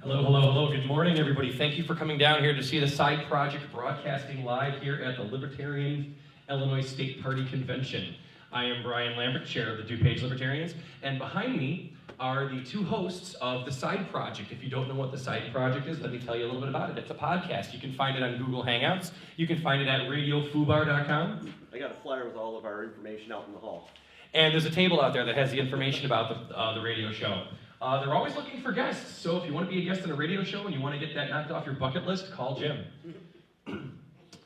Hello, hello, hello. Good morning, everybody. Thank you for coming down here to see the Side Project broadcasting live here at the Libertarian Illinois State Party Convention. I am Brian Lambert, chair of the DuPage Libertarians, and behind me are the two hosts of the Side Project. If you don't know what the Side Project is, let me tell you a little bit about it. It's a podcast. You can find it on Google Hangouts. You can find it at radiofubar.com. I got a flyer with all of our information out in the hall. And there's a table out there that has the information about the radio show. They're always looking for guests, so if you want to be a guest on a radio show and you want to get that knocked off your bucket list, call Jim.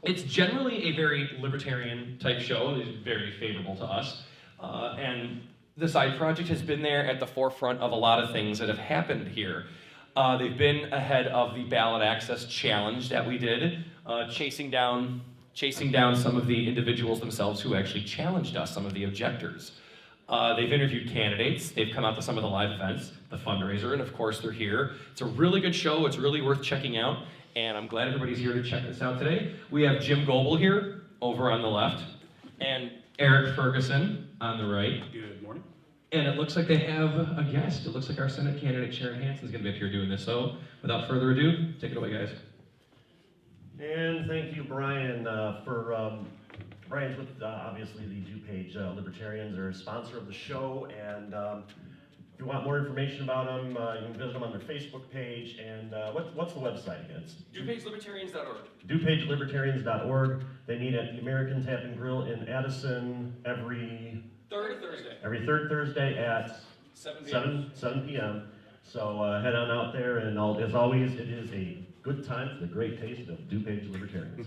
It's generally a very libertarian type show. It's very favorable to us. And the Side Project has been there at the forefront of a lot of things that have happened here. They've been ahead of the ballot access challenge that we did, chasing down some of the individuals themselves who actually challenged us, some of the objectors. They've interviewed candidates, they've come out to some of the live events, the fundraiser, and of course they're here. It's a really good show, it's really worth checking out, and I'm glad everybody's here to check this out today. We have Jim Goebel here, over on the left, and Eric Ferguson on the right. Good morning. And it looks like they have a guest. It looks like our Senate candidate, Sharon Hansen's gonna be up here doing this, so without further ado, take it away, guys. And thank you, Brian, Brian's with, obviously, the DuPage Libertarians. They're a sponsor of the show, and if you want more information about them, you can visit them on their Facebook page. And what's the website again? It's DuPageLibertarians.org. DuPageLibertarians.org. They meet at the American Tap and Grill in Addison every Third Thursday. Every third Thursday at 7 p.m. So head on out there, and as always, it is a good time for the great taste of DuPage Libertarians.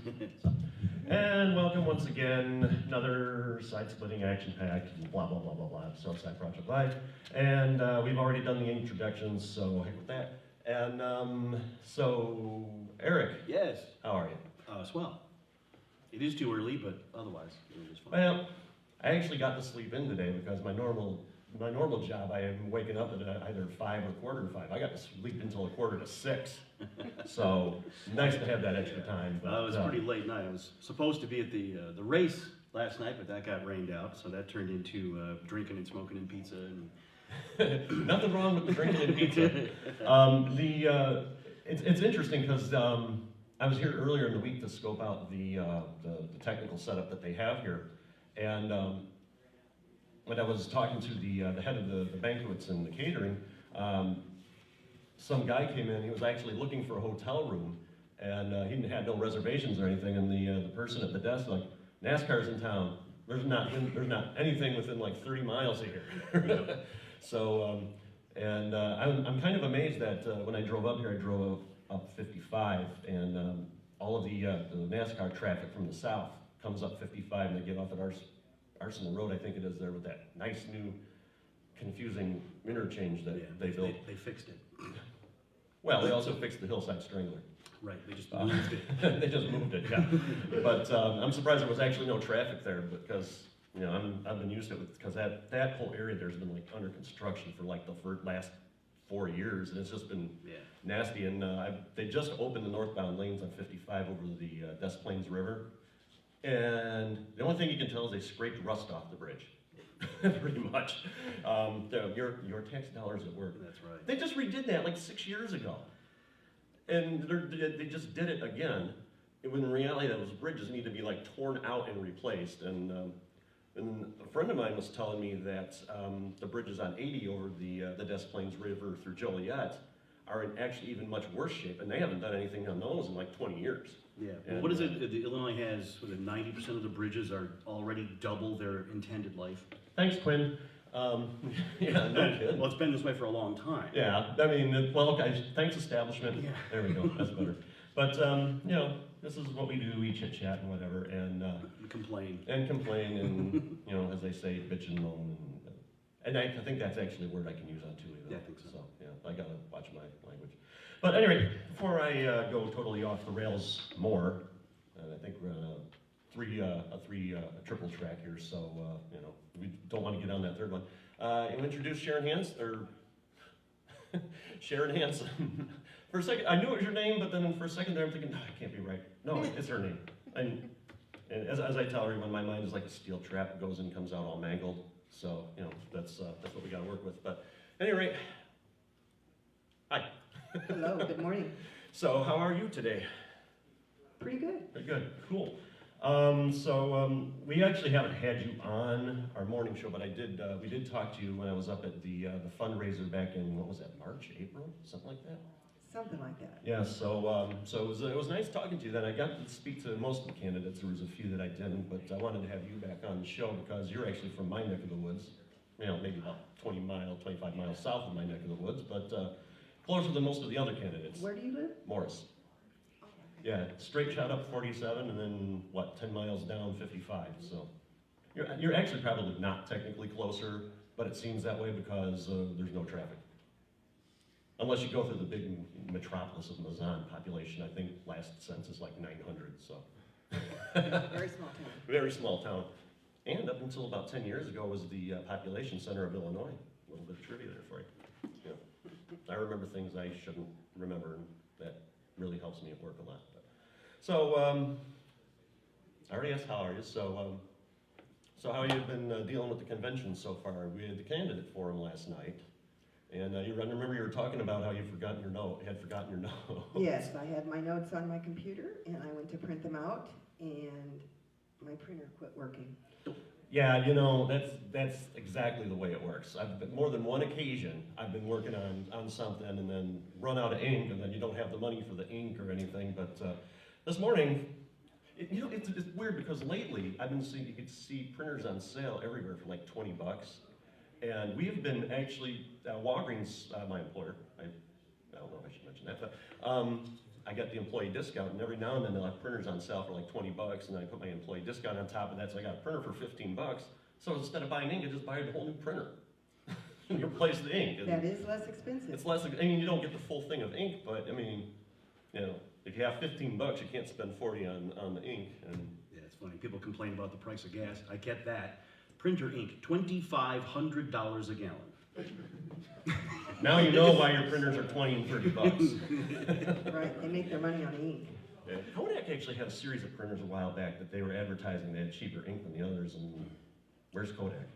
And welcome once again, another side-splitting, action-packed, blah, blah, blah, blah, blah, so Side Project Live. And we've already done the introductions, so heck with that. And so, Eric. Yes. How are you? Swell. It is too early, but otherwise, it was fine. Well, I actually got to sleep in today because my normal job, I am waking up at either 5 or 4:45. I got to sleep until 5:45. So nice to have that extra time. But, it was a pretty late night. I was supposed to be at the race last night, but that got rained out, so that turned into drinking and smoking and pizza. And nothing wrong with the drinking and pizza. It's interesting because I was here earlier in the week to scope out the technical setup that they have here, and when I was talking to the head of the banquets and the catering, some guy came in. He was actually looking for a hotel room, and he had no reservations or anything. And the person at the desk like, NASCAR's in town. There's not anything within like 30 miles of here. So, I'm kind of amazed that when I drove up here, I drove up 55, and all of the NASCAR traffic from the south comes up 55, and they get off at Arsenal Road, I think it is, there with that nice new confusing interchange that they built. They fixed it. Well, they also fixed the Hillside Strangler. Right, they just moved it. They just moved it, yeah. But I'm surprised there was actually no traffic there because, you know, I've been used to it because that whole area there's been like under construction for like the last 4 years, and it's just been nasty. And they just opened the northbound lanes on 55 over the Des Plaines River. And the only thing you can tell is they scraped rust off the bridge, pretty much. Your tax dollars at work. That's right. They just redid that like 6 years ago. And they just did it again, when in reality those bridges need to be like torn out and replaced. And a friend of mine was telling me that the bridges on 80 over the Des Plaines River through Joliet are in actually even much worse shape, and they haven't done anything on those in like 20 years. Yeah. Well, what is it? Illinois has 90% of the bridges are already double their intended life. Thanks, Quinn. Yeah, no kidding. Well, it's been this way for a long time. Yeah, I mean, well, guys, thanks establishment. Yeah. There we go. That's better. But you know, this is what we do. We chit chat and whatever, and complain and you know, as they say, bitch and moan, and I think that's actually a word I can use on Tuli. Yeah, I think so. So yeah, I gotta watch my language. But anyway, before I go totally off the rails more, I think we're on a triple track here, so you know, we don't want to get on that third one. I'll introduce Sharon Hansen, or Sharon Hansen. For a second, I knew it was your name, but then for a second there, I'm thinking, no, it can't be right. No, it's her name. And as I tell everyone, my mind is like a steel trap. It goes in, comes out all mangled. So, you know, that's what we got to work with. But at any rate, hi. Hello, good morning. So, how are you today? Pretty good. Very good, cool. We actually haven't had you on our morning show, but we did talk to you when I was up at the fundraiser back in, what was that, March, April, something like that? Something like that. Yeah, so it was nice talking to you then. I got to speak to most of the candidates. There was a few that I didn't, but I wanted to have you back on the show because you're actually from my neck of the woods. You know, maybe about 25 miles south of my neck of the woods, but closer than most of the other candidates. Where do you live? Morris. Oh, okay. Yeah, straight shot up 47 and then, 10 miles down 55, so. You're actually probably not technically closer, but it seems that way because there's no traffic. Unless you go through the big metropolis of Mazan population, I think last census like 900, so. Very small town. Very small town. And up until about 10 years ago was the population center of Illinois. A little bit of trivia there for you. Yeah. I remember things I shouldn't remember, and that really helps me at work a lot. I already asked how are you, so how have you been dealing with the convention so far? We had the candidate forum last night, and I remember you were talking about how you had forgotten your note. Yes, I had my notes on my computer and I went to print them out and my printer quit working. Yeah, that's exactly the way it works. I've been, more than one occasion, I've been working on something and then run out of ink, and then you don't have the money for the ink or anything. But this morning, it's weird because lately I've been seeing, you could see printers on sale everywhere for like $20. And we have been actually, Walgreens, my employer, I don't know if I should mention that, but I got the employee discount, and every now and then they'll have printers on sale for like $20, and then I put my employee discount on top of that, so I got a printer for $15. So instead of buying ink, I just buy a whole new printer and replace the ink. And That is less expensive. it's less, I mean, you don't get the full thing of ink, but I mean, if you have $15, you can't spend 40 on the ink. And Yeah, it's funny. People complain about the price of gas. I get that. Printer ink, $2,500 a gallon. now you know why your printers are 20 and 30 bucks. Right, they make their money on ink. Yeah. Kodak actually had a series of printers a while back that they were advertising they had cheaper ink than the others, and where's Kodak?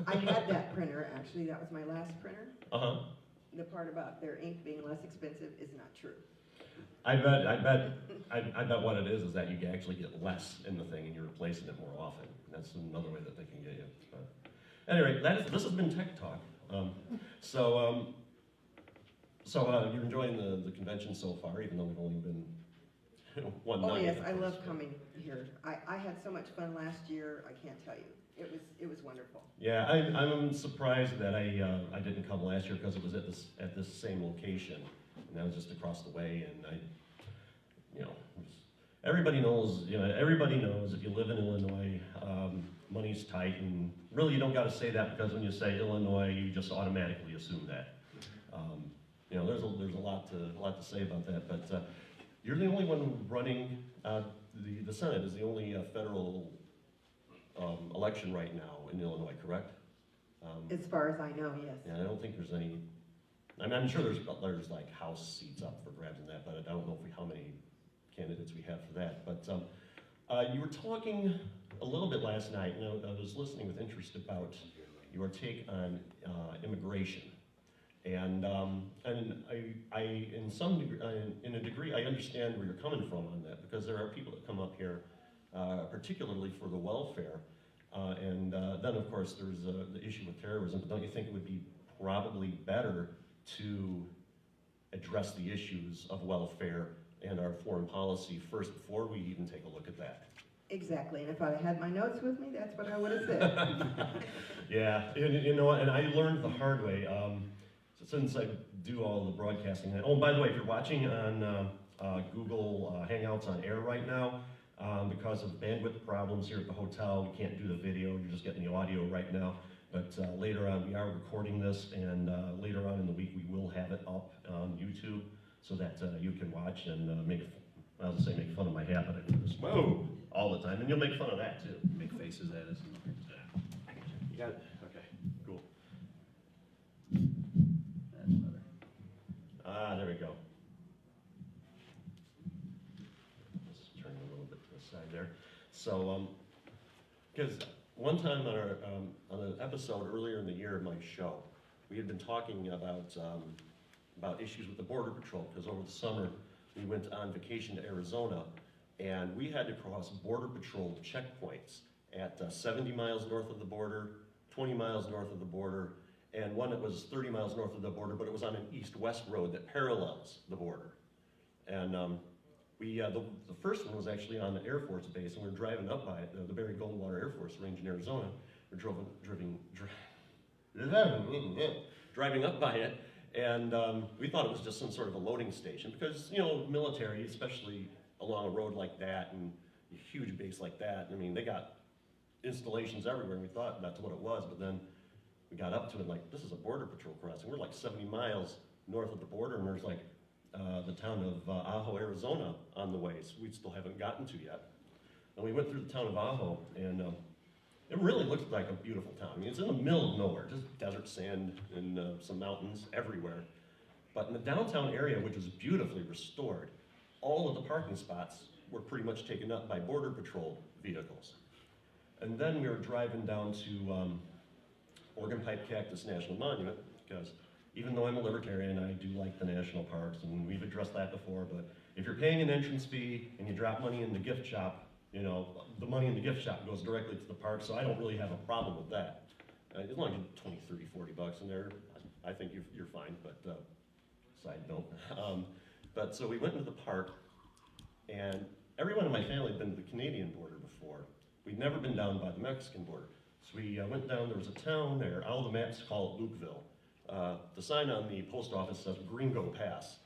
I had that printer, actually, that was my last printer. Uh-huh. The part about their ink being less expensive is not true. I bet what it is that you can actually get less in the thing and you're replacing it more often. That's another way that they can get you. But anyway, this has been Tech Talk. You're enjoying the convention so far, even though we've only been one night. Oh yes, I love coming here. I had so much fun last year, I can't tell you. It was wonderful. Yeah, I'm surprised that I didn't come last year because it was at this same location, and that was just across the way. And everybody knows if you live in Illinois, money's tight, and really you don't got to say that because when you say Illinois, you just automatically assume that. There's a lot to say about that, but you're the only one running. The Senate is the only federal election right now in Illinois, correct? As far as I know, yes. Yeah, I don't think there's any. I'm sure there's like House seats up for grabs and that, but I don't know how many candidates we have for that. But you were talking a little bit last night, and I was listening with interest about your take on immigration. And I in a degree, I understand where you're coming from on that, because there are people that come up here, particularly for the welfare, and then of course there's the issue with terrorism. But don't you think it would be probably better to address the issues of welfare and our foreign policy first before we even take a look at that? Exactly, and if I had my notes with me, that's what I would have said. Yeah, and I learned the hard way. Since I do all the broadcasting. Oh, by the way, if you're watching on Google Hangouts on air right now, because of bandwidth problems here at the hotel, we can't do the video, you're just getting the audio right now. But later on, we are recording this, and later on in the week, we will have it up on YouTube so that you can watch and make fun of my hat, but I do this whoa all the time, and you'll make fun of that too. Make faces at us. You got it? Okay, cool. That's better. There we go. Let's turn a little bit to the side there. So, because one time on an episode earlier in the year of my show, we had been talking about about issues with the Border Patrol, because over the summer, we went on vacation to Arizona, and we had to cross Border Patrol checkpoints at 70 miles north of the border, 20 miles north of the border, and one that was 30 miles north of the border, but it was on an east-west road that parallels the border. And the first one was actually on the Air Force base, and we were driving up by it, the Barry Goldwater Air Force Range in Arizona. We're driving up by it, and we thought it was just some sort of a loading station, because, you know, military, especially along a road like that, and a huge base like that, I mean, they got installations everywhere, and we thought that's what it was, but then we got up to it like, this is a Border Patrol crossing. We're like 70 miles north of the border, and there's like the town of Ajo, Arizona on the way, so we still haven't gotten to yet. And we went through the town of Ajo, and it really looks like a beautiful town. I mean, it's in the middle of nowhere, just desert sand and some mountains everywhere. But in the downtown area, which is beautifully restored, all of the parking spots were pretty much taken up by Border Patrol vehicles. And then we were driving down to Oregon Pipe Cactus National Monument, because even though I'm a libertarian, I do like the national parks, and we've addressed that before, but if you're paying an entrance fee and you drop money in the gift shop, you know, the money in the gift shop goes directly to the park, so I don't really have a problem with that. As long as you get 20, 30, 40 bucks in there, I think you're fine, but side note. But so we went into the park, and everyone in my family had been to the Canadian border before. We'd never been down by the Mexican border. So we went down, there was a town there, all the maps call it Lukeville. The sign on the post office says Gringo Pass.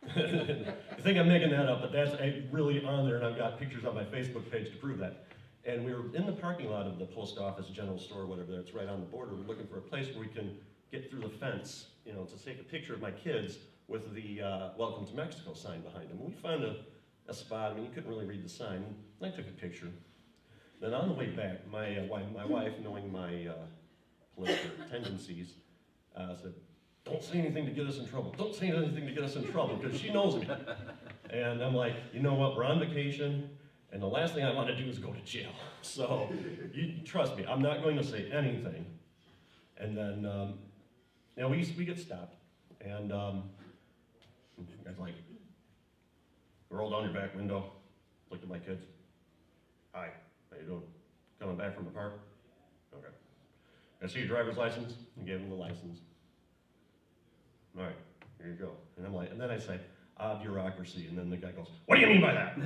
I think I'm making that up, but that's really on there, and I've got pictures on my Facebook page to prove that. And we were in the parking lot of the post office, general store, whatever, that's right on the border. We're looking for a place where we can get through the fence, you know, to take a picture of my kids with the Welcome to Mexico sign behind them. We found a spot, I mean, you couldn't really read the sign, and I took a picture. Then on the way back, my wife, knowing my political tendencies, said, "Don't say anything to get us in trouble. Don't say anything to get us in trouble," because she knows me. And I'm like, you know what, we're on vacation, and the last thing I want to do is go to jail. So, you trust me, I'm not going to say anything. And then, you know, we get stopped, and I was like, rolled down your back window, looked at my kids. "Hi, how you doing? Coming back from the park?" "Okay. I see your driver's license?" And gave him the license. "All right, here you go." And I'm like, and then I say, bureaucracy, and then the guy goes, "What do you mean by that?"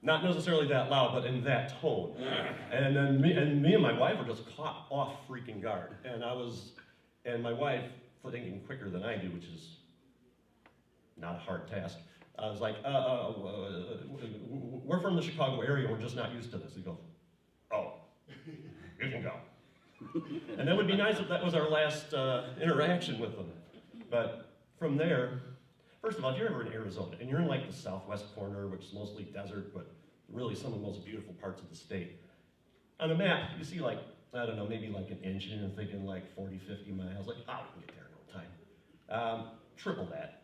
Not necessarily that loud, but in that tone. And then me and my wife were just caught off freaking guard. And my wife, thinking quicker than I do, which is not a hard task, I was like, "We're from the Chicago area, we're just not used to this." He goes, "Oh, you can go." And that would be nice if that was our last interaction with them. But from there, first of all, if you're ever in Arizona, and you're in like the southwest corner, which is mostly desert, but really some of the most beautiful parts of the state, on a map, you see like, I don't know, maybe like an inch, and you're thinking like 40, 50 miles, like, oh, we can get there in no time. Triple that.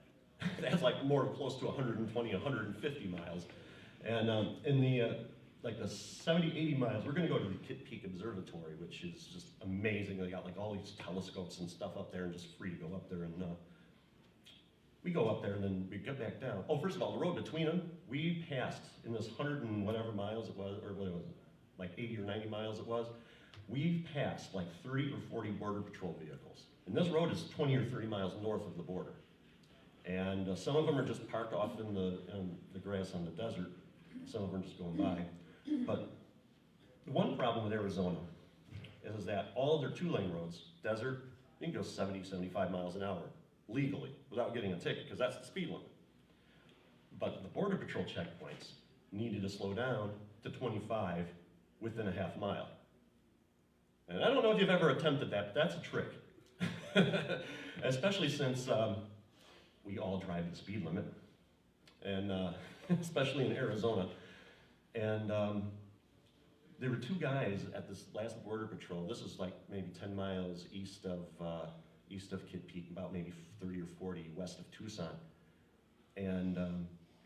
That's like more close to 120, 150 miles. And in the, like the 70, 80 miles, we're gonna go to the Kitt Peak Observatory, which is just amazing. They got like all these telescopes and stuff up there, and just free to go up there. And we go up there, and then we get back down. Oh, first of all, the road between them, we passed in this 100 and whatever miles it was, or what was it, like 80 or 90 miles it was, we've passed like 30 or 40 Border Patrol vehicles. And this road is 20 or 30 miles north of the border. And some of them are just parked off in the grass on the desert. Some of them are just going by. But the one problem with Arizona is that all of their two-lane roads, desert, you can go 70, 75 miles an hour legally without getting a ticket, because that's the speed limit. But the Border Patrol checkpoints needed to slow down to 25 within a half mile. And I don't know if you've ever attempted that, but that's a trick. Especially since we all drive the speed limit, and especially in Arizona. And there were two guys at this last Border Patrol. This is like maybe 10 miles east of Kitt Peak, about maybe 30 or 40 west of Tucson. And the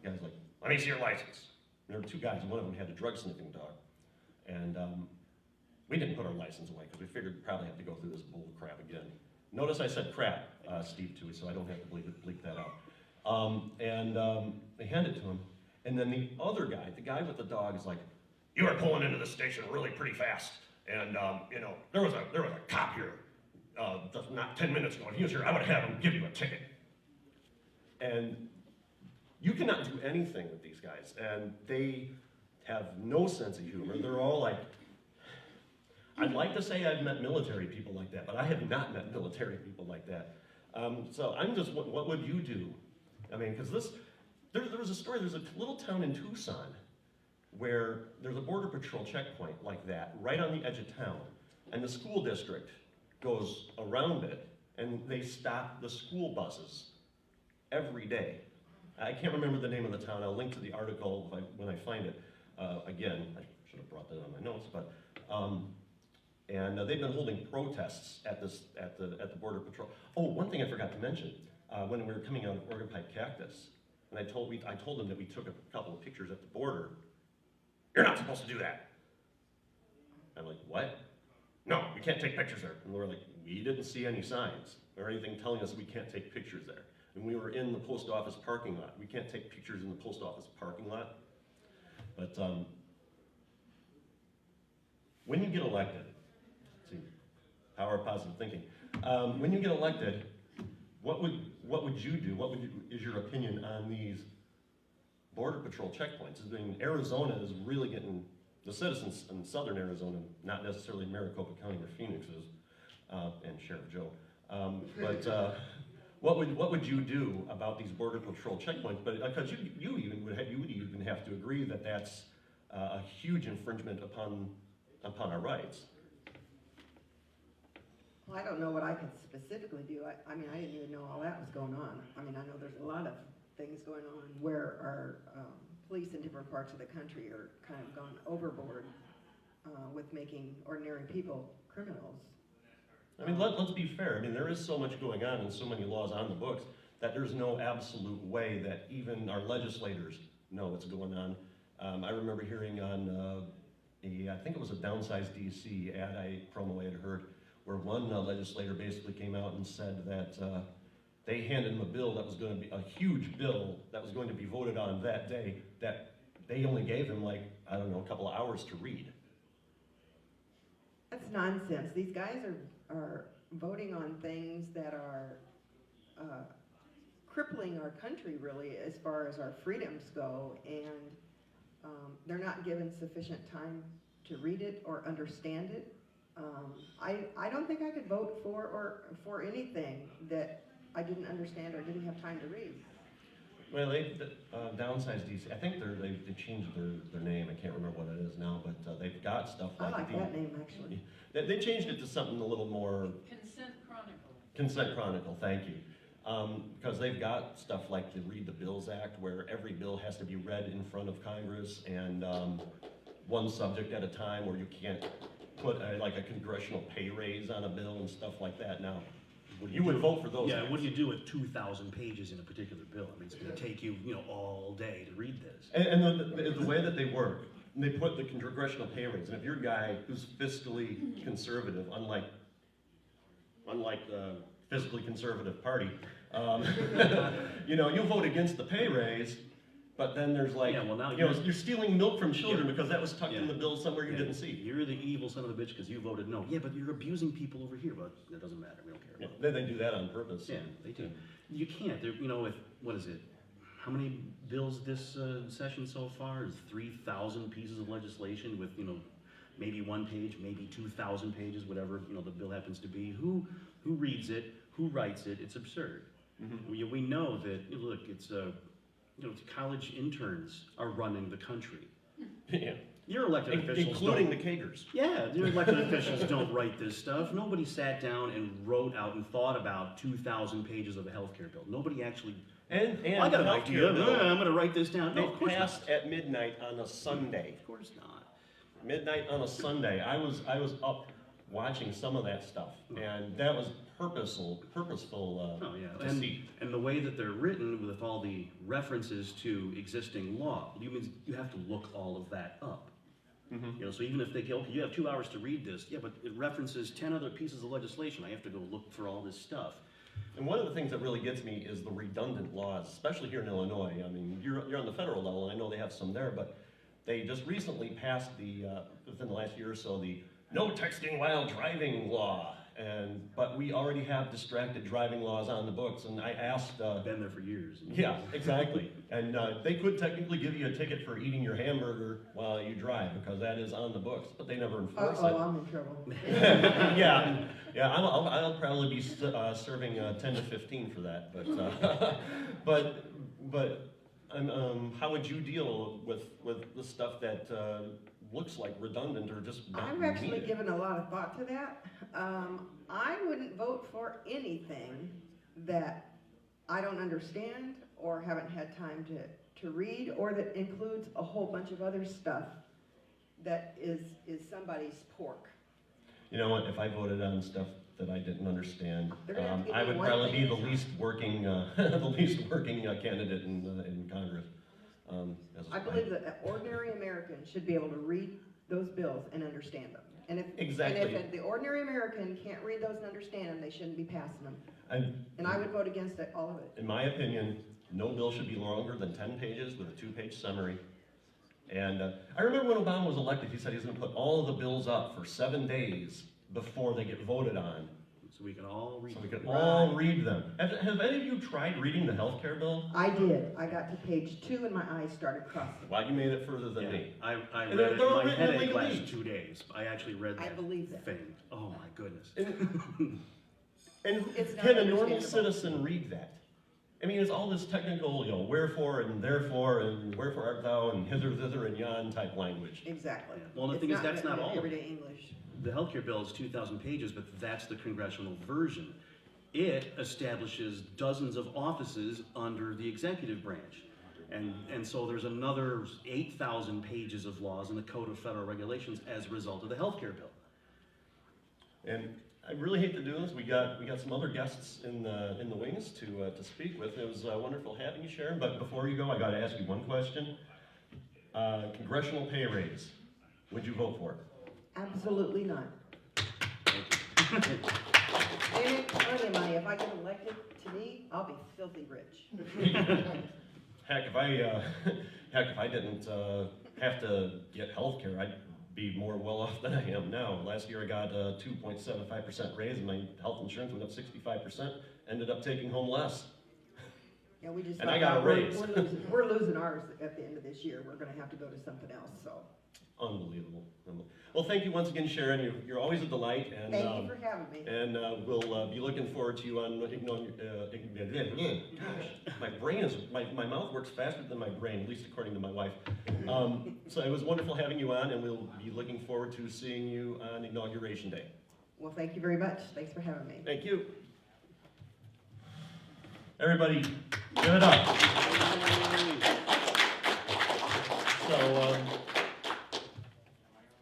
guy's like, "Let me see your license." And there were two guys, and one of them had a drug sniffing dog. And we didn't put our license away, because we figured we'd probably have to go through this bull crap again. Notice I said crap, Steve, too, so I don't have to bleep that out. They hand it to him, and then the other guy, the guy with the dog, is like, "You are pulling into the station really pretty fast, and you know, there was a cop here, not 10 minutes ago. If he was here, I would have him give you a ticket." And you cannot do anything with these guys, and they have no sense of humor. They're all like, I'd like to say I've met military people like that, but I have not met military people like that. So I'm just, what would you do? I mean, because there was a story, there's a little town in Tucson where there's a border patrol checkpoint like that, right on the edge of town, and the school district goes around it, and they stop the school buses every day. I can't remember the name of the town. I'll link to the article when I find it. Again, I should have brought that on my notes, but and they've been holding protests at the border patrol. Oh, one thing I forgot to mention when we were coming out of Oregon Pipe Cactus, and I told them that we took a couple of pictures at the border. "You're not supposed to do that." I'm like, "What?" "No, we can't take pictures there." And we're like, "We didn't see any signs or anything telling us we can't take pictures there." And we were in the post office parking lot. We can't take pictures in the post office parking lot. But when you get elected, see, power of positive thinking. When you get elected, what would you do? Is your opinion on these border patrol checkpoints? I mean, Arizona is really getting, the citizens in southern Arizona, not necessarily Maricopa County where Phoenix is, and Sheriff Joe, but what would you do about these border patrol checkpoints? But because you would even have to agree that that's a huge infringement upon our rights. Well, I don't know what I could specifically do. I mean, I didn't even know all that was going on. I mean, I know there's a lot of things going on where our police in different parts of the country are kind of gone overboard with making ordinary people criminals. I mean, let's be fair. I mean, there is so much going on and so many laws on the books that there's no absolute way that even our legislators know what's going on. I remember hearing on I think it was a Downsized DC promo I had heard, where one legislator basically came out and said that they handed him a bill that was going to be a huge bill that was going to be voted on that day, that they only gave him, like, I don't know, a couple of hours to read. That's nonsense. These guys are voting on things that are crippling our country, really, as far as our freedoms go, and they're not given sufficient time to read it or understand it. I don't think I could vote for anything that I didn't understand or didn't have time to read. Well, Downsized DC, I think they changed their name. I can't remember what it is now, but they've got stuff I like like that name, actually. They changed it to something a little more... Consent Chronicle. Consent Chronicle, thank you. Because they've got stuff like the Read the Bills Act, where every bill has to be read in front of Congress, and one subject at a time, where you can't put like a congressional pay raise on a bill and stuff like that. Now, you would vote for those. Yeah, things. what do you do with 2,000 pages in a particular bill? I mean, it's going to take you, all day to read this. And the way that they work, they put the congressional pay raise, and if you're a guy who's fiscally conservative, unlike the fiscally conservative party, you'll vote against the pay raise, but then there's like, Yeah, well, now you're stealing milk from children Yeah. because that was tucked in Yeah. the bill somewhere you didn't see. You're the evil son of a bitch because you voted no. Yeah, but you're abusing people over here. But that doesn't matter. We don't care. Yeah, then they do that on purpose. Yeah, they do. You can't. With what is it? How many bills this session so far? Is 3,000 pieces of legislation with maybe one page, maybe 2,000 pages, whatever the bill happens to be. Who reads it? Who writes it? It's absurd. Mm-hmm. We know that. Look, it's college interns are running the country. Yeah. Your elected officials, including the Kagers. Yeah, your elected officials don't write this stuff. Nobody sat down and wrote out and thought about 2,000 pages of a healthcare bill. Nobody actually. And I got an healthcare idea. bill, I'm going to write this down. No, of it course passed not. at midnight on a Sunday. Of course not. Midnight on a Sunday. I was up watching some of that stuff, and that was purposeful. Oh yeah, Deceit. and the way that they're written with all the references to existing law, you have to look all of that up. You know, so even if they go, okay, you have 2 hours to read this, yeah, but it references 10 other pieces of legislation. I have to go look for all this stuff. And one of the things that really gets me is the redundant laws, especially here in Illinois. I mean, you're on the federal level, and I know they have some there, but they just recently passed within the last year or so, the no texting while driving law. But we already have distracted driving laws on the books, and I asked... Been there for years. Yeah, exactly. And they could technically give you a ticket for eating your hamburger while you drive, because that is on the books, but they never enforce it. I'm in trouble. Yeah, I'll probably be serving 10 to 15 for that. But how would you deal with the stuff that looks like redundant or just not I've actually needed? given a lot of thought to that. I wouldn't vote for anything that I don't understand or haven't had time to read, or that includes a whole bunch of other stuff that is somebody's pork. You know what? If I voted on stuff that I didn't understand, They're gonna have to give I me would one probably thing be the at a least working, candidate in Congress. I believe that an ordinary American should be able to read those bills and understand them. And Exactly. if the ordinary American can't read those and understand them, they shouldn't be passing them. And I would vote against it, all of it. In my opinion, no bill should be longer than 10 pages with a 2-page summary. And I remember when Obama was elected, he said he was going to put all of the bills up for 7 days before they get voted on. So we can all read. So we could all read them. Have any of you tried reading the health care bill? I did. I got to page 2 and my eyes started crossing. Well, you made it further than Yeah, me. I And read it, they're all my written in headache legalese. lasted 2 days. I actually read I that believe that. thing. Oh my goodness. And It's not can a normal understandable. citizen read that? I mean, it's all this technical, wherefore and therefore and wherefore art thou and hither, thither, and yon type language. Exactly. Well, the It's thing is, that's written not in all of it. everyday English. The healthcare bill is 2,000 pages, but that's the congressional version. It establishes dozens of offices under the executive branch. And so there's another 8,000 pages of laws in the Code of Federal Regulations as a result of the healthcare bill. And I really hate to do this. We got some other guests in the wings to speak with. It was wonderful having you, Sharon. But before you go, I got to ask you one question. Congressional pay raise. Would you vote for it? Absolutely not. They make plenty of money. If I get elected, to me, I'll be filthy rich. Heck, if I didn't have to get health care, I'd be more well off than I am now. Last year I got a 2.75% raise and my health insurance went up 65%, ended up taking home less. Yeah, we just And I found got a out raise. we're losing ours at the end of this year. We're gonna have to go to something else, so. Unbelievable. Well, thank you once again, Sharon. You're always a delight. And, Thank you for having me. And we'll be looking forward to you on my mouth works faster than my brain, at least according to my wife. So it was wonderful having you on, and we'll be looking forward to seeing you on Inauguration Day. Well, thank you very much. Thanks for having me. Thank you. Everybody, give it up. So,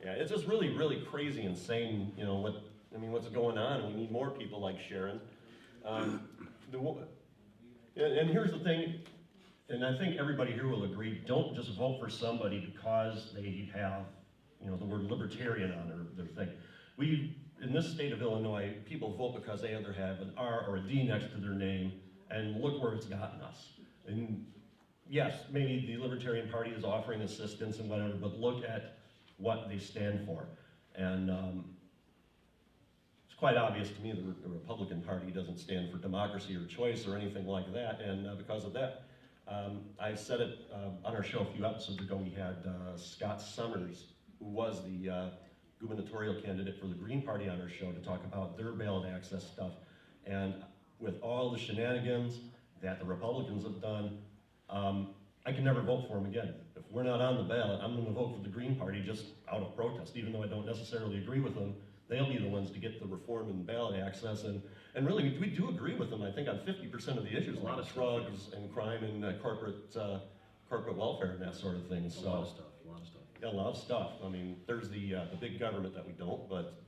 yeah, it's just really, really crazy, insane, what's going on, and we need more people like Sharon. And here's the thing, and I think everybody here will agree, don't just vote for somebody because they have, the word libertarian on their thing. In this state of Illinois, people vote because they either have an R or a D next to their name, and look where it's gotten us. And yes, maybe the Libertarian Party is offering assistance and whatever, but look at what they stand for. And it's quite obvious to me that the Republican Party doesn't stand for democracy or choice or anything like that, and because of that, I said it on our show a few episodes ago. We had Scott Summers, who was the gubernatorial candidate for the Green Party, on our show to talk about their ballot access stuff. And with all the shenanigans that the Republicans have done, I can never vote for them again. If we're not on the ballot, I'm going to vote for the Green Party just out of protest, even though I don't necessarily agree with them. They'll be the ones to get the reform and ballot access, and really, we do agree with them, I think, on 50% of the issues, A lot like of drugs and crime and corporate welfare and that sort of thing. A lot of stuff. Yeah, a lot of stuff. I mean, there's the big government that we don't, but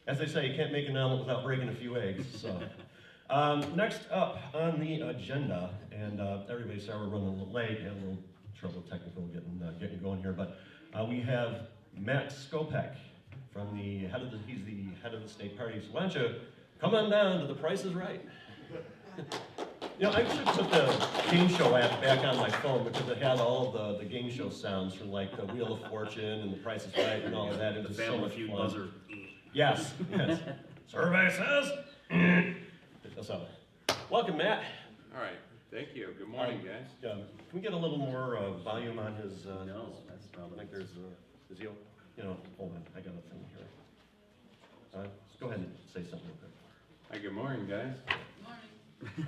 as they say, you can't make an omelet without breaking a few eggs. So, next up on the agenda, and everybody, sorry we're running a little late, had a little trouble technical getting going here, but we have Matt Skopek from he's the head of the state party. So why don't you come on down to The Price is Right? You know, I should put the game show app back on my phone because it had all of the game show sounds from like the Wheel of Fortune and The Price is Right and all of that. It The was so Family much Feud fun. buzzer. Yes, yes. Survey says. So, welcome, Matt. All right, thank you. Good morning, guys. Can we get a little more volume on his? No, that's probably. Like there's is he? You know, hold on. I got a thing here. Go ahead and say something real quick. Hi, good morning, guys.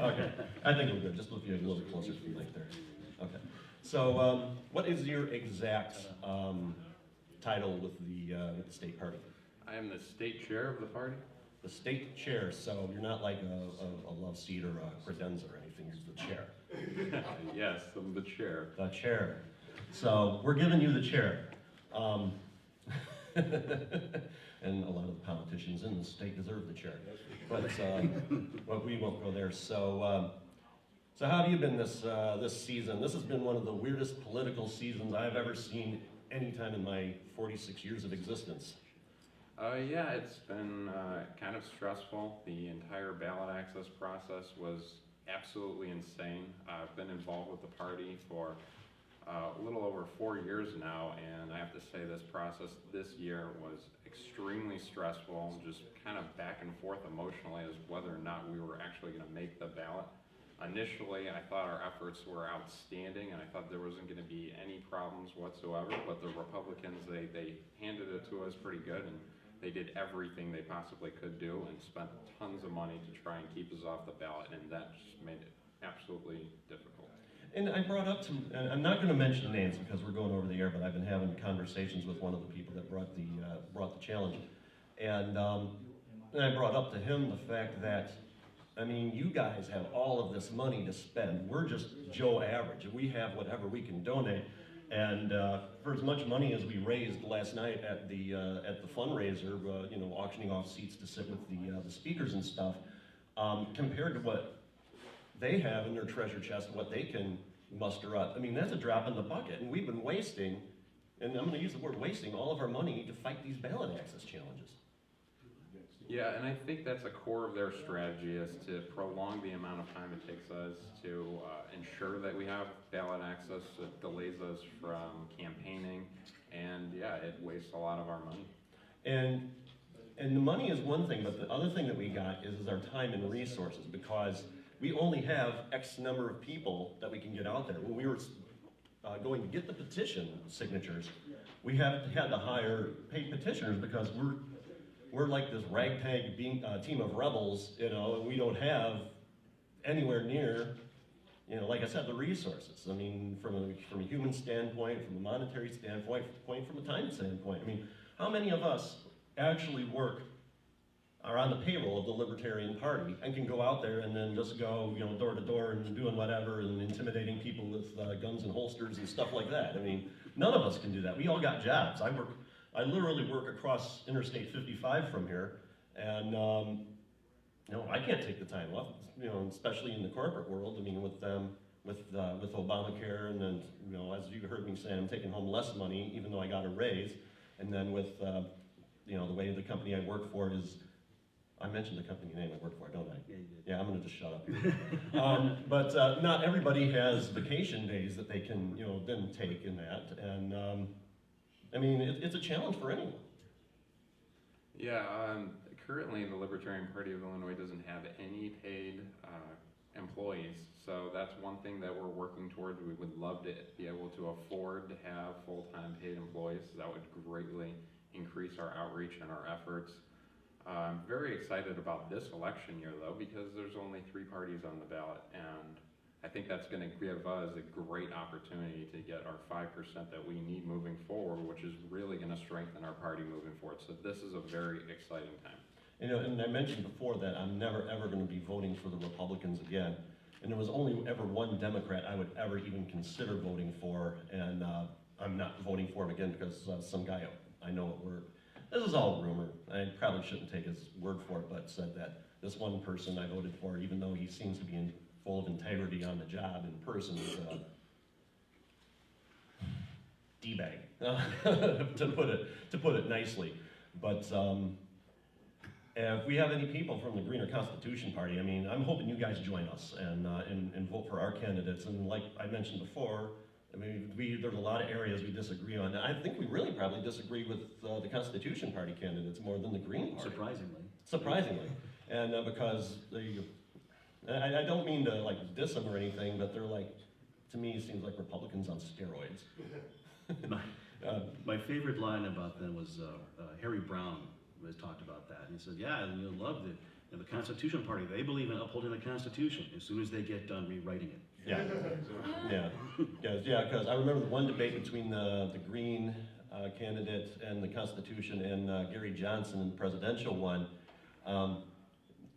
Okay, I think we're good. Just look you a little closer to the mic there. Okay. So, what is your exact title with the state party? I am the state chair of the party. The state chair. So you're not like a love seat or a credenza or anything. You're the chair. Yes, I'm the chair. The chair. So we're giving you the chair. And a lot of the politicians in the state deserve the chair. But we won't go there. So, so how have you been this season? This has been one of the weirdest political seasons I've ever seen any time in my 46 years of existence. Yeah, it's been kind of stressful. The entire ballot access process was absolutely insane. I've been involved with the party for a little over 4 years now, and I have to say this process this year was extremely stressful, just kind of back and forth emotionally as whether or not we were actually going to make the ballot. Initially, I thought our efforts were outstanding, and I thought there wasn't going to be any problems whatsoever, but the Republicans, they handed it to us pretty good, and they did everything they possibly could do and spent tons of money to try and keep us off the ballot, and that just made it absolutely difficult. And I brought up and I'm not going to mention names because we're going over the air, but I've been having conversations with one of the people that brought the challenge, and I brought up to him the fact that, I mean, you guys have all of this money to spend. We're just Joe average. We have whatever we can donate, and for as much money as we raised last night at the fundraiser, you know, auctioning off seats to sit with the speakers and stuff, compared to what they have in their treasure chest, what they can muster up. I mean, that's a drop in the bucket, and we've been wasting, and I'm going to use the word wasting, all of our money to fight these ballot access challenges. Yeah, and I think that's a core of their strategy, is to prolong the amount of time it takes us to ensure that we have ballot access. It delays us from campaigning, and yeah, it wastes a lot of our money. And the money is one thing, but the other thing that we got is our time and resources, because we only have X number of people that we can get out there. When we were going to get the petition signatures, we had to hire paid petitioners because we're like this ragtag team of rebels, you know, and we don't have anywhere near, you know, like I said, the resources. I mean, from a human standpoint, from a monetary standpoint, from a time standpoint. I mean, how many of us actually are on the payroll of the Libertarian Party and can go out there and then just go, you know, door to door and doing whatever and intimidating people with guns and holsters and stuff like that? I mean, none of us can do that. We all got jobs. I literally work across Interstate 55 from here, and you know, I can't take the time off. You know, especially in the corporate world. I mean, with Obamacare, and then, you know, as you heard me say, I'm taking home less money even though I got a raise, and then with you know, the way the company I work for is. I mentioned the company name I work for, don't I? Yeah, you did. Yeah, I'm going to just shut up. But not everybody has vacation days that they can, you know, then take in that. And I mean, it's a challenge for anyone. Yeah, currently the Libertarian Party of Illinois doesn't have any paid employees, so that's one thing that we're working towards. We would love to be able to afford to have full-time paid employees. That would greatly increase our outreach and our efforts. I'm very excited about this election year, though, because there's only 3 parties on the ballot, and I think that's going to give us a great opportunity to get our 5% that we need moving forward, which is really going to strengthen our party moving forward. So this is a very exciting time. You know, and I mentioned before that I'm never ever going to be voting for the Republicans again, and there was only ever one Democrat I would ever even consider voting for, and I'm not voting for him again because some guy I know at work. This is all rumor. I probably shouldn't take his word for it, but said that this one person I voted for, even though he seems to be full of integrity on the job in person, D-bag, to put it nicely. But if we have any people from the Greener Constitution Party, I mean, I'm hoping you guys join us and vote for our candidates. And like I mentioned before, I mean, there's a lot of areas we disagree on. I think we really probably disagree with the Constitution Party candidates more than the Green Party. Surprisingly. And because I don't mean to like diss them or anything, but they're like, to me, it seems like Republicans on steroids. My favorite line about them was Harry Brown was talked about that, and he said, "Yeah, and you'll love the Constitution Party. They believe in upholding the Constitution as soon as they get done rewriting it." Yeah, because I remember the one debate between the Green candidate and the Constitution and Gary Johnson in the presidential one.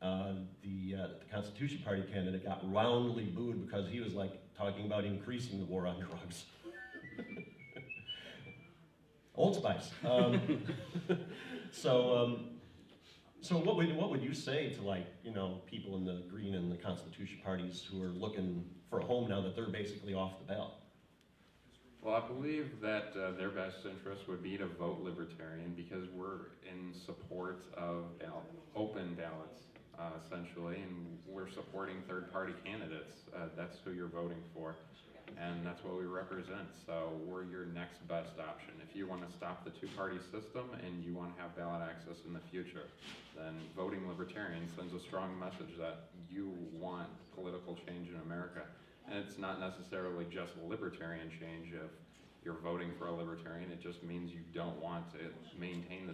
The Constitution Party candidate got roundly booed because he was like talking about increasing the war on drugs. Old Spice. So what would you say to, like, you know, people in the Green and the Constitution parties who are looking for a home now that they're basically off the ballot? Well, I believe that their best interest would be to vote Libertarian because we're in support of open ballots, essentially, and we're supporting third-party candidates. That's who you're voting for, and that's what we represent. So we're your next best option. If you want to stop the two-party system and you want to have ballot access in the future, then voting Libertarian sends a strong message that you want political change in America. And it's not necessarily just libertarian change. If you're voting for a libertarian, it just means you don't want to maintain the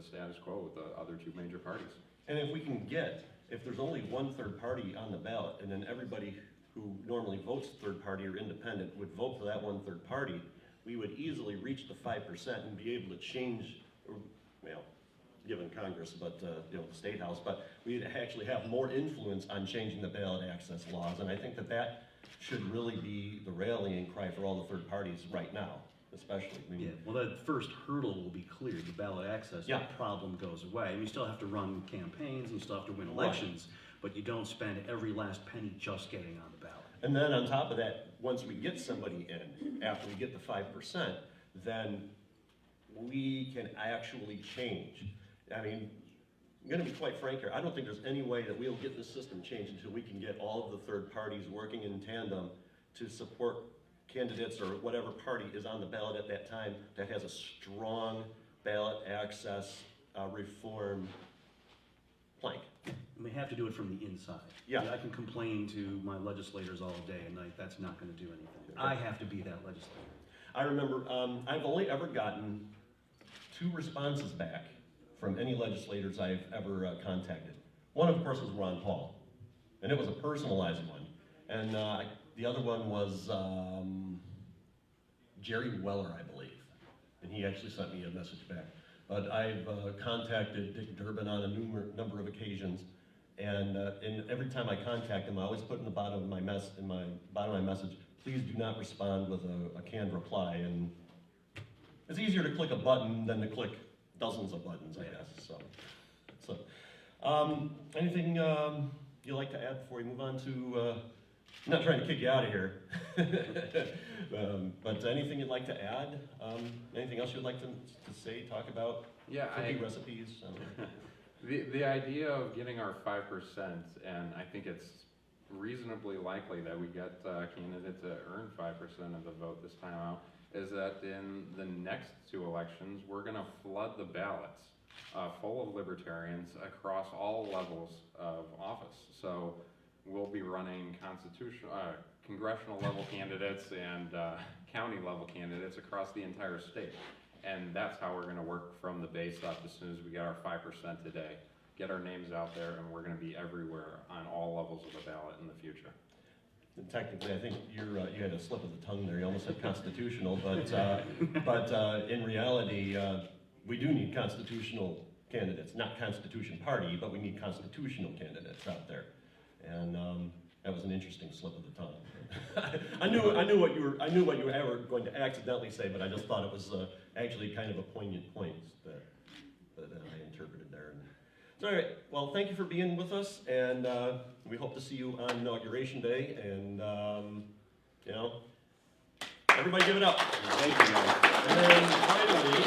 status quo with the other two major parties. And if there's only one third party on the ballot, and then everybody who normally votes third party or independent would vote for that one third party, we would easily reach the 5% and be able to change, given Congress, but the State House, but we'd actually have more influence on changing the ballot access laws, and I think that should really be the rallying cry for all the third parties right now, especially. Yeah, well, that first hurdle will be cleared, the ballot access, Yeah. that problem goes away. And you still have to run campaigns, and you still have to win elections, but you don't spend every last penny just getting on the ballot. And then on top of that, once we get somebody in, after we get the 5%, then we can actually change. I mean, I'm going to be quite frank here. I don't think there's any way that we'll get the system changed until we can get all of the third parties working in tandem to support candidates or whatever party is on the ballot at that time that has a strong ballot access reform plank. And we have to do it from the inside. Yeah. I can complain to my legislators all day and night. That's not going to do anything. I have to be that legislator. I remember I've only ever gotten 2 responses back from any legislators I've ever contacted. One, of course, was Ron Paul, and it was a personalized one. And the other one was Jerry Weller, I believe, and he actually sent me a message back. But I've contacted Dick Durbin on a number of occasions, and every time I contact him, I always put in the bottom of my message, please do not respond with a canned reply. And it's easier to click a button than to click dozens of buttons, I guess. So anything you'd like to add before we move on to? I'm not trying to kick you out of here, but anything you'd like to add? Anything else you'd like to say, talk about? Yeah, cookie recipes. The idea of getting our 5%, and I think it's reasonably likely that we get a candidate to earn 5% of the vote this time out, is that in the next 2 elections, we're going to flood the ballots full of libertarians across all levels of office. So we'll be running congressional level candidates and county level candidates across the entire state. And that's how we're going to work from the base up as soon as we get our 5% today. Get our names out there, and we're going to be everywhere on all levels of the ballot in the future. And technically, I think you had a slip of the tongue there. You almost said constitutional, but in reality, we do need constitutional candidates. Not Constitution Party, but we need constitutional candidates out there. And that was an interesting slip of the tongue. I knew what you were ever going to accidentally say, but I just thought it was actually kind of a poignant point that I interpreted there. So, all right. Well, thank you for being with us, and we hope to see you on Inauguration Day. And Everybody give it up. Thank you, guys. And then finally,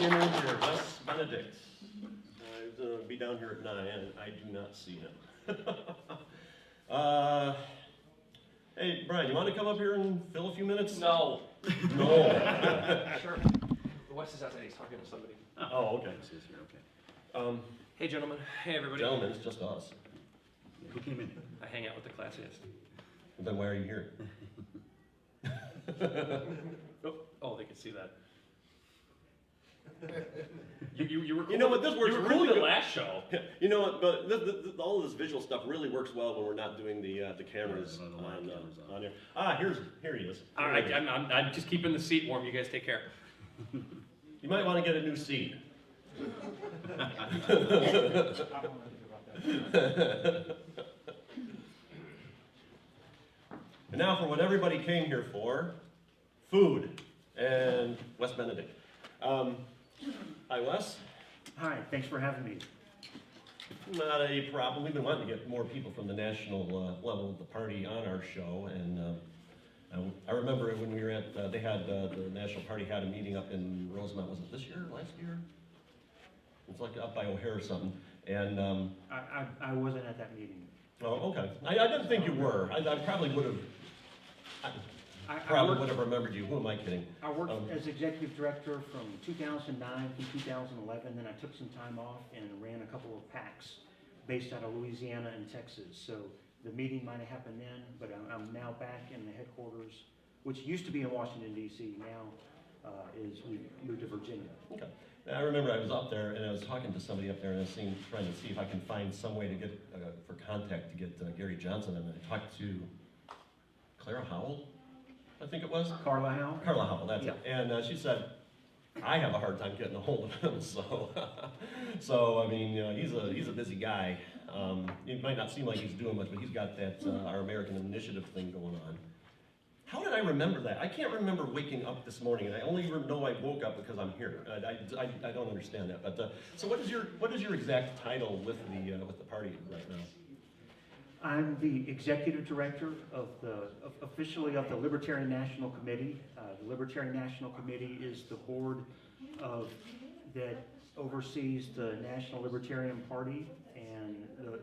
in here, Wes Benedict. He's gonna be down here at 9, and I do not see him. Hey, Brian, you want to come up here and fill a few minutes? No. No. Sure. Wes is outside. He's talking to somebody. Oh, okay. This is here, okay. Hey, gentlemen. Hey, everybody. Gentlemen, it's just us. Who came in? I hang out with the classiest. Then why are you here? Oh, they can see that. You were cool. You know what, this works You were really cool the good. last show. You know what, but all of this visual stuff really works well when we're not doing the cameras Yeah, the live cameras on. on here. Here he is. All right, I'm just keeping the seat warm. You guys take care. You might want to get a new seat. And now for what everybody came here for, food, and Wes Benedict. Hi, Wes. Hi, thanks for having me. Not a problem. We've been wanting to get more people from the national level of the party on our show, and I remember when we were at, the National Party had a meeting up in Rosemont, was it this year, last year? It's like up by O'Hare or something, and I wasn't at that meeting. oh, okay. I didn't think you were. I probably would have, I probably worked, would have remembered you. Who am I kidding? I worked as executive director from 2009 to 2011, then I took some time off and ran a couple of PACs based out of Louisiana and Texas. So the meeting might have happened then, but I'm now back in the headquarters, which used to be in Washington, D.C., now we moved to Virginia. Okay. I remember I was up there and I was talking to somebody up there and I was trying to see if I can find some way to get, for contact to get Gary Johnson, and I talked to Clara Howell, I think it was. Carla Howe? Carla Howell, that's Yeah. it. And she said, I have a hard time getting a hold of him, so I mean, he's a busy guy. It might not seem like he's doing much, but he's got that Our American Initiative thing going on. How did I remember that? I can't remember waking up this morning, and I only know I woke up because I'm here. I don't understand that. But so, what is your exact title with the party right now? I'm the executive director officially of the Libertarian National Committee. The Libertarian National Committee is the board that oversees the National Libertarian Party, and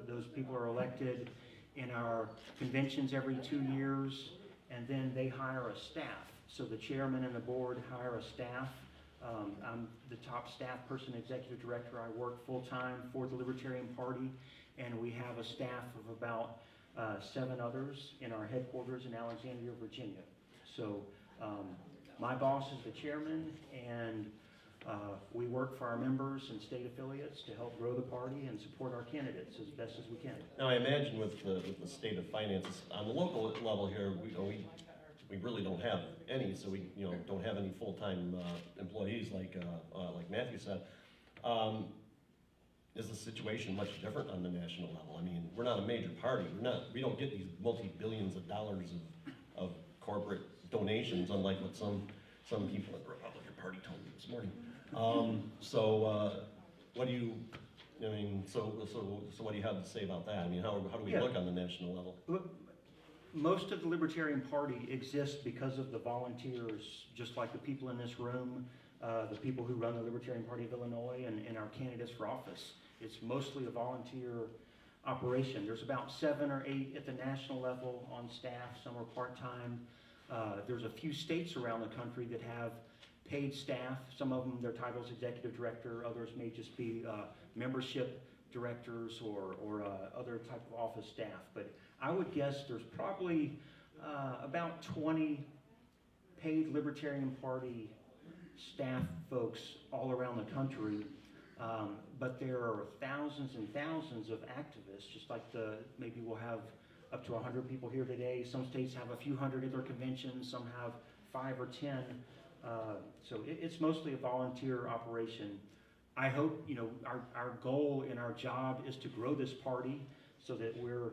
those people are elected in our conventions every 2 years, and then they hire a staff. So the chairman and the board hire a staff. I'm the top staff person, executive director. I work full-time for the Libertarian Party, and we have a staff of about 7 others in our headquarters in Alexandria, Virginia. So my boss is the chairman, and we work for our members and state affiliates to help grow the party and support our candidates as best as we can. Now, I imagine with the state of finances on the local level here, we really don't have any, so we don't have any full-time employees like Matthew said. Is the situation much different on the national level? I mean, we're not a major party. We don't get these multi-billions of dollars of corporate donations, unlike what some people at the Republican Party told me this morning. What do you? I mean, so what do you have to say about that? I mean, how do we look on the national level? Look, most of the Libertarian Party exists because of the volunteers, just like the people in this room, the people who run the Libertarian Party of Illinois, and our candidates for office. It's mostly a volunteer operation. There's about 7 or 8 at the national level on staff. Some are part-time. There's a few states around the country that have paid staff. Some of them, their title's executive director. Others may just be membership directors or other type of office staff. But I would guess there's probably about 20 paid Libertarian Party staff folks all around the country. But there are thousands and thousands of activists, just like maybe we'll have up to 100 people here today. Some states have a few hundred at their conventions, some have 5 or 10. So it's mostly a volunteer operation. I hope, our goal in our job is to grow this party so that we're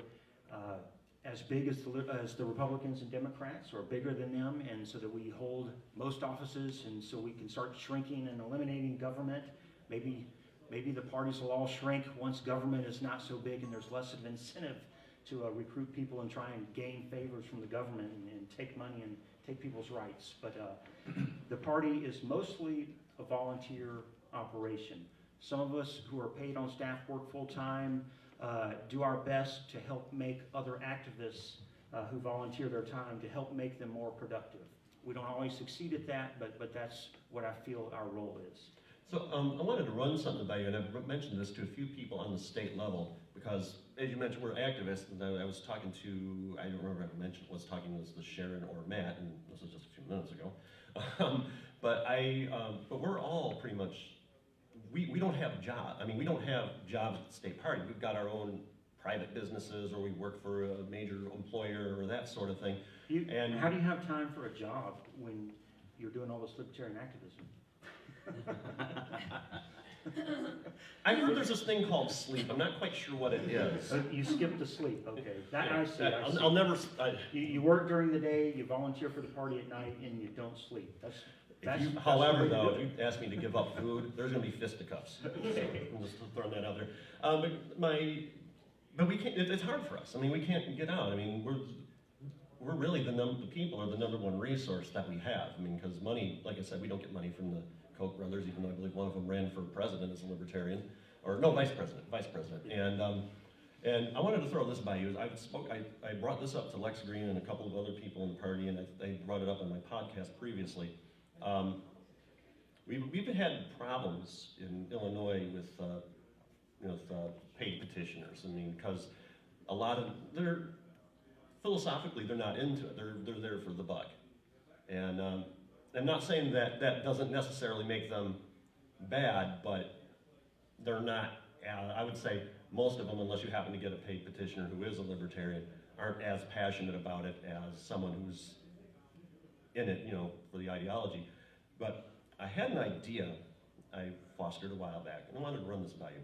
as big as the Republicans and Democrats, or bigger than them, and so that we hold most offices, and so we can start shrinking and eliminating government. Maybe the parties will all shrink once government is not so big and there's less of an incentive to recruit people and try and gain favors from the government and take money and take people's rights. But the party is mostly a volunteer operation. Some of us who are paid on staff work full-time, do our best to help make other activists who volunteer their time to help make them more productive. We don't always succeed at that, but that's what I feel our role is. So I wanted to run something by you, and I've mentioned this to a few people on the state level, because as you mentioned, we're activists, and I was talking to, I don't remember if I mentioned, was talking with Sharon or Matt, and this was just a few minutes ago. But we're all pretty much, we don't have jobs. I mean, we don't have jobs at the state party. We've got our own private businesses, or we work for a major employer, or that sort of thing. And how do you have time for a job when you're doing all this libertarian activism? I heard there's this thing called sleep. I'm not quite sure what it is. You skip to sleep, okay. That Yeah, I see. I see. I'll never. You work during the day, you volunteer for the party at night, and you don't sleep. That's However, the way to though, do if it. you ask me to give up food, there's going to be fisticuffs. I'm just throwing that out there. But we can't. It's hard for us. I mean, we can't get out. I mean, we're really the people are the number one resource that we have. I mean, because money, like I said, we don't get money from the Koch brothers, even though I believe one of them ran for president as a libertarian, or no, vice president. And I wanted to throw this by you. I brought this up to Lex Green and a couple of other people in the party, and I brought it up on my podcast previously. We've had problems in Illinois with paid petitioners. I mean, because a lot of philosophically they're not into it. They're there for the buck, and I'm not saying that doesn't necessarily make them bad, but they're not. I would say most of them, unless you happen to get a paid petitioner who is a libertarian, aren't as passionate about it as someone who's in it, for the ideology. But I had an idea I fostered a while back, and I wanted to run this by you.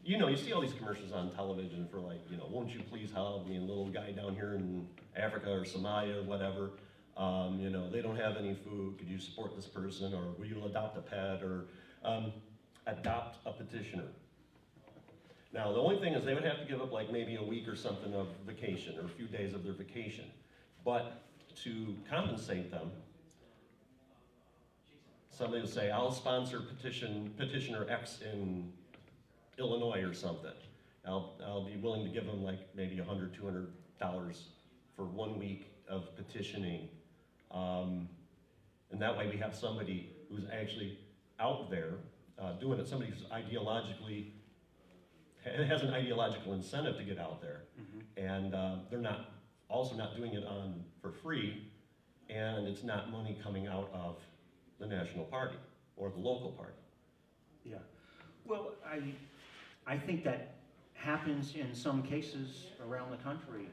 You see all these commercials on television for won't you please help me? And little guy down here in Africa or Somalia or whatever, they don't have any food. Could you support this person? Or will you adopt a pet? Or adopt a petitioner. Now, the only thing is they would have to give up maybe a week or something of vacation, or a few days of their vacation. But to compensate them, somebody will say, I'll sponsor petitioner X in Illinois or something. I'll be willing to give them maybe $100, $200 for 1 week of petitioning. And that way we have somebody who's actually out there doing it, somebody who's has an ideological incentive to get out there. Mm-hmm. And they're not doing it for free, and it's not money coming out of the national party or the local party. Yeah. Well, I think that happens in some cases around the country.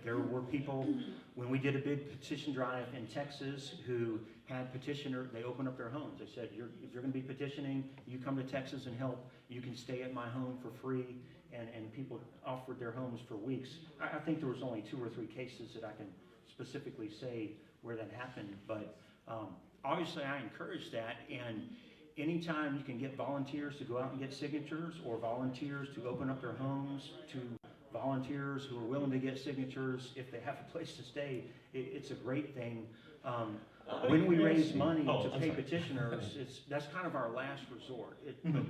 There were people, when we did a big petition drive in Texas, who had they opened up their homes. They said, if you're going to be petitioning, you come to Texas and help. You can stay at my home for free. And people offered their homes for weeks. I think there was only 2 or 3 cases that I can specifically say where that happened. But obviously I encourage that. And anytime you can get volunteers to go out and get signatures, or volunteers to open up their homes to volunteers who are willing to get signatures if they have a place to stay, it's a great thing. When we raise money to pay petitioners, that's kind of our last resort.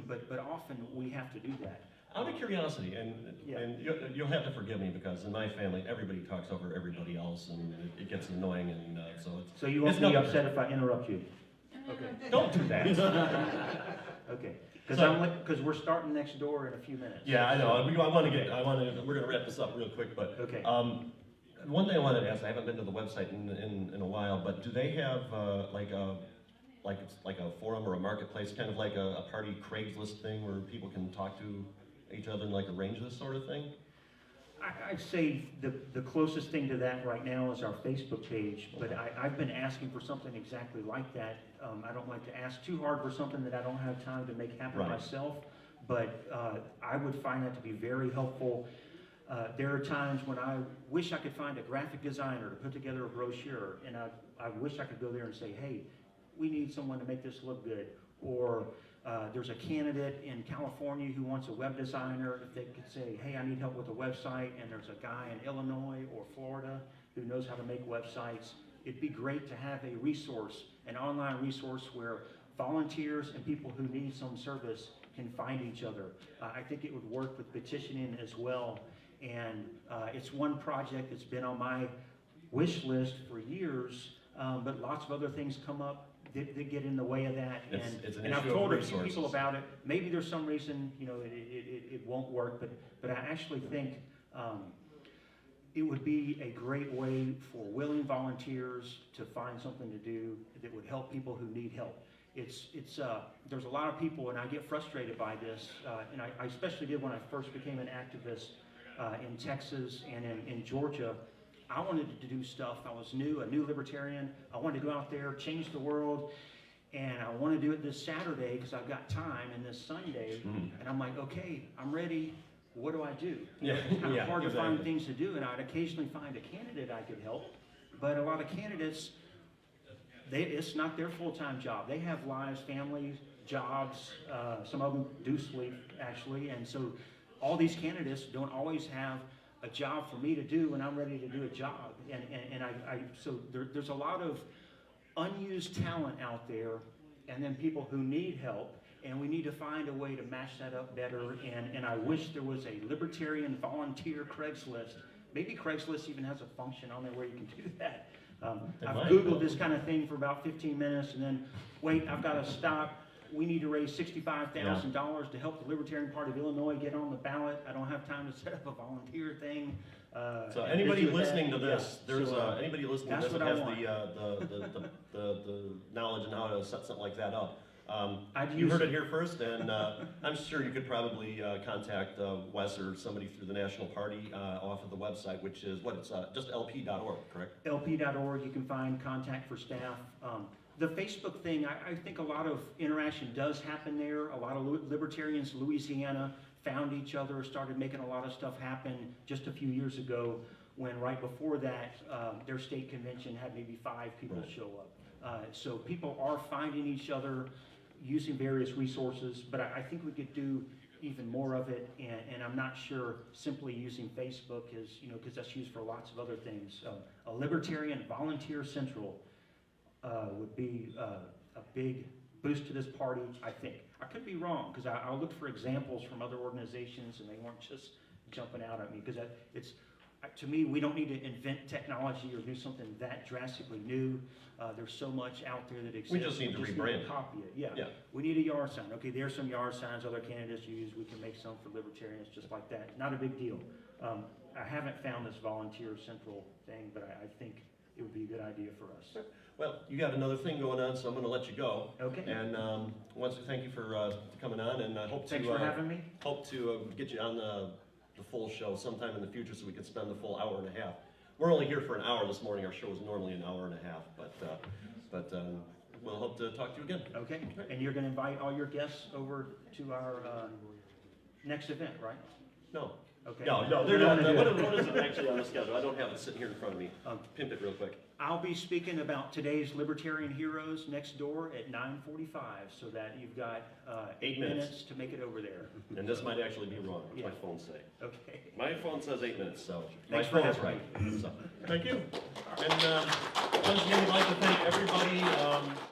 But often we have to do that. Out of curiosity, and you'll have to forgive me, because in my family everybody talks over everybody else, and it gets annoying, and so you won't be upset if I interrupt you. Okay. Don't do that. Okay. Because we're starting next door in a few minutes. Yeah, I know. We're going to wrap this up real quick, but okay. One thing I wanted to ask, I haven't been to the website in a while, but do they have like a forum or a marketplace, kind of like a party Craigslist thing where people can talk to each other and arrange this sort of thing? I'd say the closest thing to that right now is our Facebook page, but I've been asking for something exactly like that. I don't like to ask too hard for something that I don't have time to make happen myself, but I would find that to be very helpful. There are times when I wish I could find a graphic designer to put together a brochure, and I wish I could go there and say, hey, we need someone to make this look good. Or there's a candidate in California who wants a web designer. If they could say, hey, I need help with a website, and there's a guy in Illinois or Florida who knows how to make websites. It'd be great to have a resource, an online resource where volunteers and people who need some service can find each other. I think it would work with petitioning as well. And it's one project that's been on my wish list for years, but lots of other things come up that get in the way of that. It's an and I've issue of told a few resources. people about it. Maybe there's some reason, you know, it won't work, but I actually think it would be a great way for willing volunteers to find something to do that would help people who need help. There's a lot of people, and I get frustrated by this, and I especially did when I first became an activist in Texas and in Georgia. I wanted to do stuff. I was a new libertarian. I wanted to go out there, change the world, and I want to do it this Saturday because I've got time, and this Sunday, and I'm like, okay, I'm ready. What do I do? Yeah, It's kind of yeah, hard to exactly. find things to do, and I'd occasionally find a candidate I could help, but a lot of candidates, it's not their full-time job. They have lives, families, jobs. Some of them do sleep, actually, and so all these candidates don't always have a job for me to do when I'm ready to do a job. So there's a lot of unused talent out there, and then people who need help, and we need to find a way to match that up better. And I wish there was a libertarian volunteer Craigslist. Maybe Craigslist even has a function on there where you can do that. I've might. Googled this kind of thing for about 15 minutes, and then, wait, I've got to stop. We need to raise $65,000 to help the Libertarian Party of Illinois get on the ballot. I don't have time to set up a volunteer thing. So and anybody busy with listening that. to this, Yeah. there's So, anybody listening to that's this that what I has want. the knowledge and how to set something like that up. I've You used heard it here first, and I'm sure you could probably contact Wes or somebody through the National Party off of the website, which is what it's just lp.org, correct? LP.org, you can find contact for staff. The Facebook thing, I think a lot of interaction does happen there. A lot of libertarians in Louisiana found each other, started making a lot of stuff happen just a few years ago, when right before that, their state convention had maybe 5 people Right. show up. So people are finding each other, using various resources, but I think we could do even more of it, and I'm not sure simply using Facebook is, you know, because that's used for lots of other things. A Libertarian Volunteer Central would be a big boost to this party, I think. I could be wrong, because I looked for examples from other organizations, and they weren't just jumping out at me, because to me, we don't need to invent technology or do something that drastically new. There's so much out there that exists. We just need to rebrand. Copy it, yeah. Yeah. We need a yard sign. Okay, there's some yard signs other candidates use. We can make some for libertarians just like that. Not a big deal. I haven't found this volunteer central thing, but I think it would be a good idea for us. Well, you got another thing going on, so I'm going to let you go. Okay. And once again, thank you for coming on, and I hope Thanks for having me. Hope to get you on the full show sometime in the future, so we can spend the full hour and a half. We're only here for an hour this morning. Our show is normally an hour and a half, but we'll hope to talk to you again. Okay. And you're going to invite all your guests over to our next event, right? No. Okay. No, they're not. What is it actually on the schedule? I don't have it sitting here in front of me. Pimp it real quick. I'll be speaking about today's Libertarian Heroes next door at 9:45, so that you've got 8 minutes to make it over there. And this might actually be wrong. What's Yeah. my phone say? Okay. My phone says 8 minutes, so Thanks my for phone is having right. So, thank you. And once again, we'd like to thank everybody.